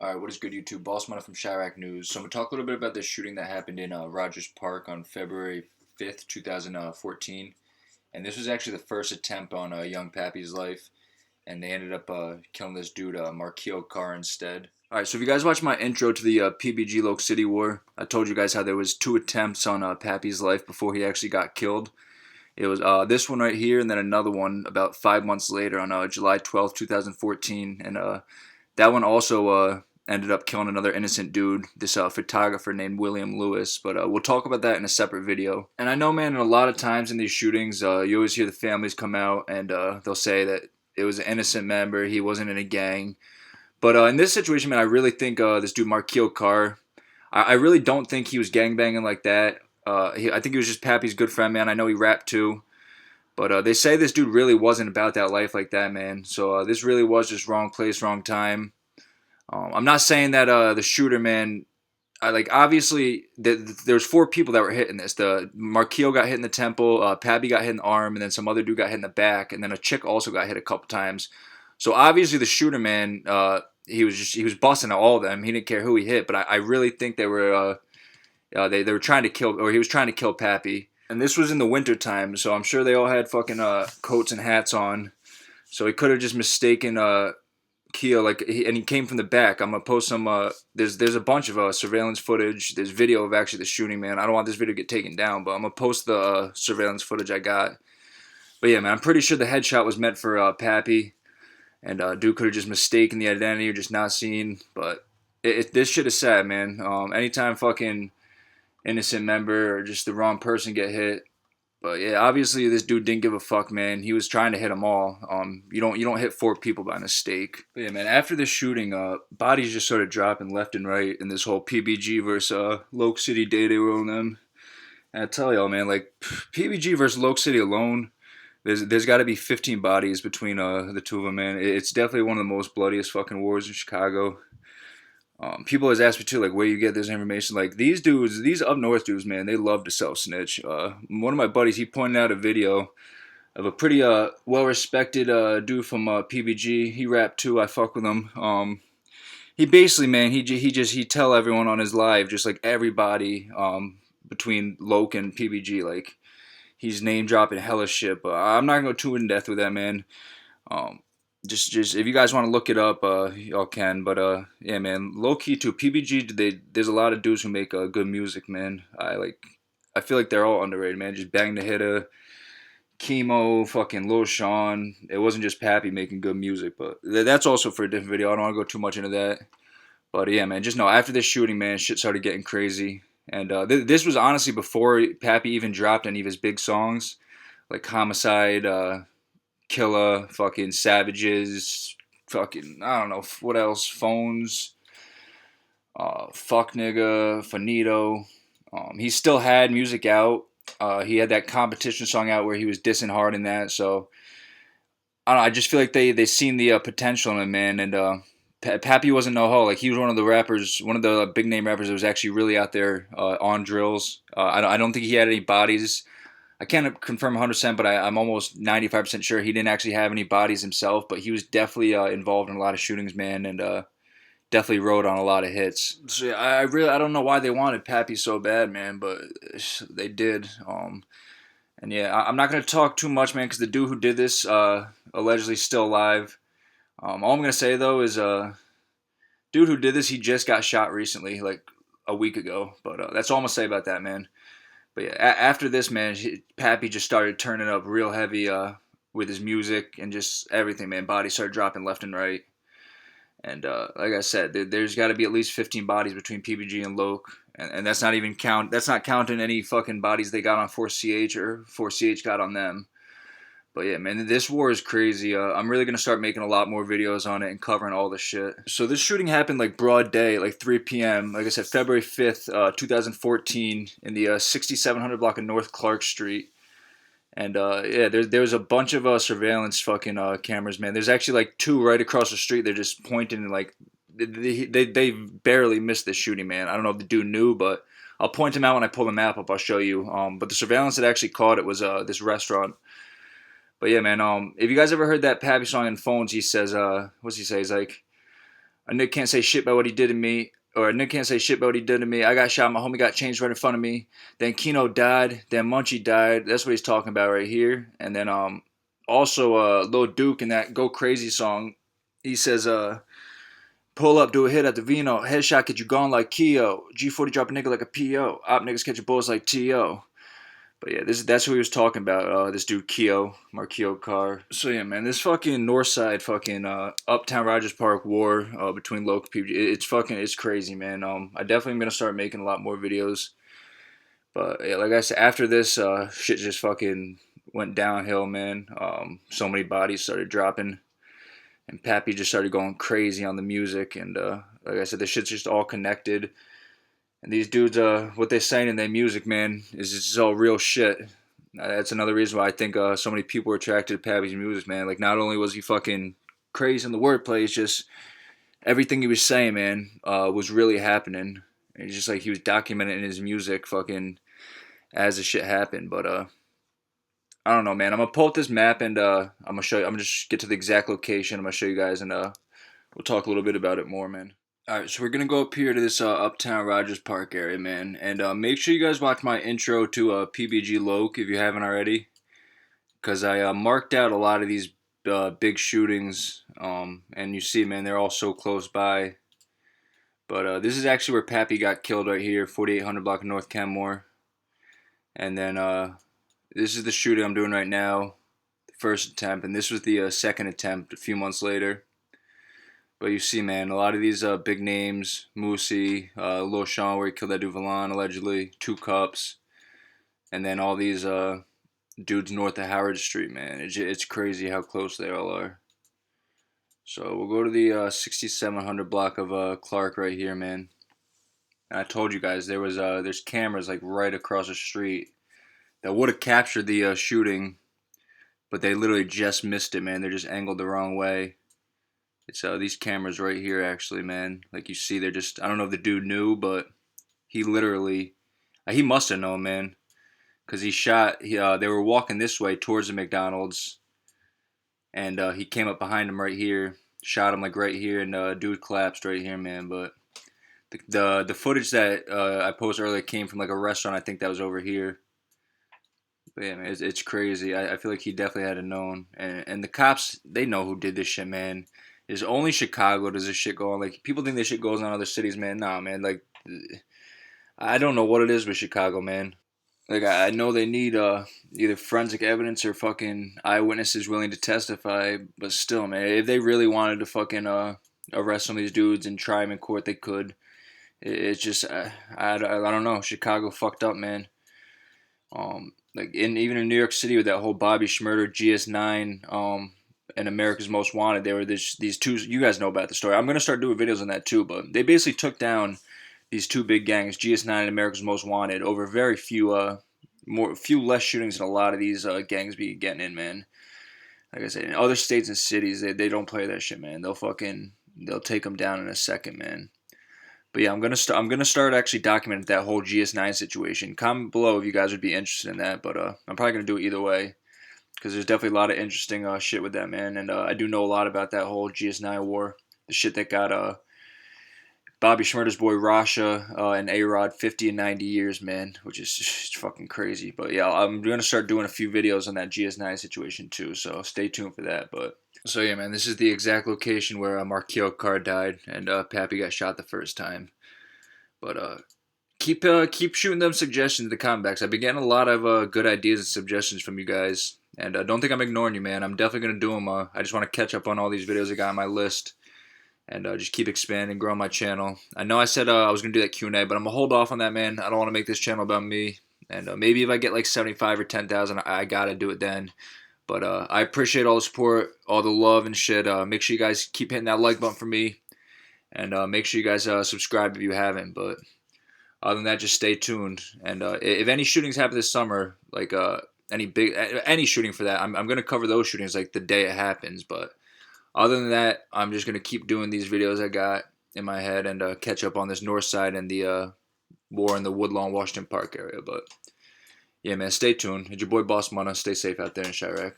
Alright, what is good, YouTube? Boss Money from ChiraqNewz. So I'm going to talk a little bit about this shooting that happened in Rogers Park on February 5th, 2014. And this was actually the first attempt on young Pappy's life. And they ended up killing this dude, Markeyo Carr, instead. Alright, so if you guys watched my intro to the PBG Loc City War, I told you guys how there was two attempts on Pappy's life before he actually got killed. It was this one right here, and then another one about 5 months later on July 12th, 2014. And that one also ended up killing another innocent dude, this photographer named William Lewis. But we'll talk about that in a separate video. And I know, man, a lot of times in these shootings, you always hear the families come out and they'll say that it was an innocent member, he wasn't in a gang. But in this situation, man, I really think this dude Markeyo Carr, I really don't think he was gangbanging like that. I think he was just Pappy's good friend, man. I know he rapped too. But they say this dude really wasn't about that life like that, man. So this really was just wrong place, wrong time. I'm not saying that the shooter, man, obviously there's four people that were hit in this. The Markeyo got hit in the temple, Pappy got hit in the arm, and then some other dude got hit in the back, and then a chick also got hit a couple times. So obviously the shooter, man, he was busting at all of them. He didn't care who he hit, but I really think they were trying to kill, or he was trying to kill Pappy. And this was in the winter time, so I'm sure they all had fucking coats and hats on. So he could have just mistaken Keyo, and he came from the back. I'm gonna post some. There's a bunch of surveillance footage. There's video of actually the shooting, man. I don't want this video to get taken down, but I'm gonna post the surveillance footage I got. But yeah, man, I'm pretty sure the headshot was meant for Pappy, and dude could have just mistaken the identity or just not seen. But this shit is sad, man. Anytime fucking innocent member or just the wrong person get hit. But yeah, obviously this dude didn't give a fuck, man. He was trying to hit them all. You don't hit four people by mistake. But yeah, man, after the shooting, bodies just started dropping left and right in this whole PBG versus Loc City day they were on them. And I tell y'all, man, like PBG versus Loc City alone, there's got to be 15 bodies between the two of them, man. It's definitely one of the most bloodiest fucking wars in Chicago. People always ask me too, like, where you get this information. Like, these dudes, these up north dudes, man, they love to self-snitch. One of my buddies, he pointed out a video of a pretty well-respected dude from PBG. He rapped too. I fuck with him. He basically, man, he tell everyone on his live, just like everybody between Loc and PBG, like he's name dropping hella shit. But I'm not gonna go too in depth with that, man. Just if you guys want to look it up, y'all can. But yeah, man, low key too. PBG, there's a lot of dudes who make good music, man. I feel like they're all underrated, man. Just Bang the Hitter, Chemo, fucking Lil Sean. It wasn't just Pappy making good music, but that's also for a different video. I don't want to go too much into that. But yeah, man, just know after this shooting, man, shit started getting crazy. And this was honestly before Pappy even dropped any of his big songs, like Homicide, Killer, fucking Savages, fucking, I don't know, what else, Phones, Fuck Nigga, Finito. He still had music out. He had that competition song out where he was dissing hard in that. So, I don't know, I just feel like they seen the potential in him, man. And Pappy wasn't no hoe. Like, he was one of the rappers, one of the big name rappers that was actually really out there on drills. I don't think he had any bodies. I can't confirm 100%, but I'm almost 95% sure he didn't actually have any bodies himself, but he was definitely involved in a lot of shootings, man, and definitely rode on a lot of hits. So yeah, I don't know why they wanted Pappy so bad, man, but they did. And yeah, I'm not gonna talk too much, man, because the dude who did this allegedly still alive. All I'm gonna say though is dude who did this, he just got shot recently, like a week ago. But that's all I'm gonna say about that, man. But yeah, after this, man, Pappy just started turning up real heavy with his music and just everything, man. Bodies started dropping left and right. And like I said, there's got to be at least 15 bodies between PBG and Loc. And that's not even that's not counting any fucking bodies they got on 4CH or 4CH got on them. But yeah, man, this war is crazy. I'm really going to start making a lot more videos on it and covering all this shit. So this shooting happened like broad day, like 3 p.m. Like I said, February 5th, 2014 in the 6700 block of North Clark Street. And yeah, there's a bunch of surveillance fucking cameras, man. There's actually like two right across the street. They're just pointing and like, they barely missed this shooting, man. I don't know if the dude knew, but I'll point him out when I pull the map up. I'll show you. But the surveillance that actually caught it was this restaurant. But yeah, man, if you guys ever heard that Pappy song in Phones, he says, what's he say? He's like, A nigga can't say shit about what he did to me. Or a nigga can't say shit about what he did to me. I got shot, my homie got changed right in front of me. Then Keno died. Then Munchie died. That's what he's talking about right here. And then also Lil Duke in that Go Crazy song, he says pull up, do a hit at the Vino. Headshot get you gone like Keyo. G40 drop a nigga like a PO. Op niggas catch your bullets like TO. But yeah, that's what he was talking about. This dude Keyo, Markeyo Carr. So yeah, man, this fucking Northside fucking Uptown Rogers Park war between local PBG, it's crazy, man. I definitely am gonna start making a lot more videos. But yeah, like I said, after this, shit just fucking went downhill, man. So many bodies started dropping, and Pappy just started going crazy on the music, and like I said, the shit's just all connected. And these dudes, what they're saying in their music, man, is just all real shit. That's another reason why I think so many people were attracted to Pappy's music, man. Like, not only was he fucking crazy in the wordplay, it's just everything he was saying, man, was really happening. It's just like he was documenting in his music, fucking, as the shit happened. But I don't know, man. I'm gonna pull up this map and I'm gonna show you. I'm gonna just get to the exact location. I'm gonna show you guys, and we'll talk a little bit about it more, man. Alright, so we're going to go up here to this Uptown Rogers Park area, man. And make sure you guys watch my intro to PBG Loke if you haven't already. Because I marked out a lot of these big shootings. And you see, man, they're all so close by. But this is actually where Pappy got killed right here, 4800 block of North Kenmore. And then this is the shooting I'm doing right now, the first attempt. And this was the second attempt a few months later. But you see, man, a lot of these big names, Moosey, Lil Sean, where he killed that dude Valon, allegedly, 2 Cups, and then all these dudes north of Howard Street, man. It's crazy how close they all are. So we'll go to the 6700 block of Clark right here, man. And I told you guys there's cameras like right across the street that would have captured the shooting, but they literally just missed it, man. They're just angled the wrong way. It's these cameras right here, actually, man. Like you see, they're just, I don't know if the dude knew, but he literally, he must have known, man. Because he shot, they were walking this way towards the McDonald's. And he came up behind him right here, shot him like right here, and dude collapsed right here, man. But the footage that I posted earlier came from like a restaurant, I think that was over here. But yeah, man, it's crazy. I feel like he definitely had to known. And the cops, they know who did this shit, man. It's only Chicago does this shit go on. Like, people think this shit goes on in other cities, man. Nah, man. Like, I don't know what it is with Chicago, man. Like, I know they need either forensic evidence or fucking eyewitnesses willing to testify. But still, man, if they really wanted to fucking arrest some of these dudes and try them in court, they could. It's just, I don't know. Chicago fucked up, man. Like, even in New York City with that whole Bobby Shmurda, GS9, and America's Most Wanted, there were these two, you guys know about the story. I'm going to start doing videos on that too, but they basically took down these 2 big gangs, GS9 and America's Most Wanted, over very few less shootings than a lot of these gangs be getting in, man. Like I said, in other states and cities, they don't play that shit, man. They'll take them down in a second, man. But yeah, I'm gonna start actually documenting that whole GS9 situation. Comment below if you guys would be interested in that, but I'm probably gonna do it either way. Because there's definitely a lot of interesting shit with that, man. And I do know a lot about that whole GS9 war. The shit that got Bobby Shmurda's boy Rasha and A-Rod 50 and 90 years, man. Which is just fucking crazy. But yeah, I'm going to start doing a few videos on that GS9 situation too. So stay tuned for that. But so yeah, man, this is the exact location where Markeyo Carr died. And Pappy got shot the first time. But keep shooting them suggestions in the comment box. I've been getting a lot of good ideas and suggestions from you guys. And don't think I'm ignoring you, man. I'm definitely going to do them. I just want to catch up on all these videos I got on my list. And just keep expanding, growing my channel. I know I said I was going to do that Q&A, but I'm going to hold off on that, man. I don't want to make this channel about me. And maybe if I get like 75 or 10,000, I got to do it then. But I appreciate all the support, all the love and shit. Make sure you guys keep hitting that like button for me. And make sure you guys subscribe if you haven't. But other than that, just stay tuned. And if any shootings happen this summer, like any shooting for that, I'm going to cover those shootings like the day it happens. But other than that, I'm just going to keep doing these videos I got in my head and catch up on this north side and the war in the Woodlawn, Washington Park area. But yeah, man, stay tuned. It's your boy Boss Mana. Stay safe out there in Chiraq.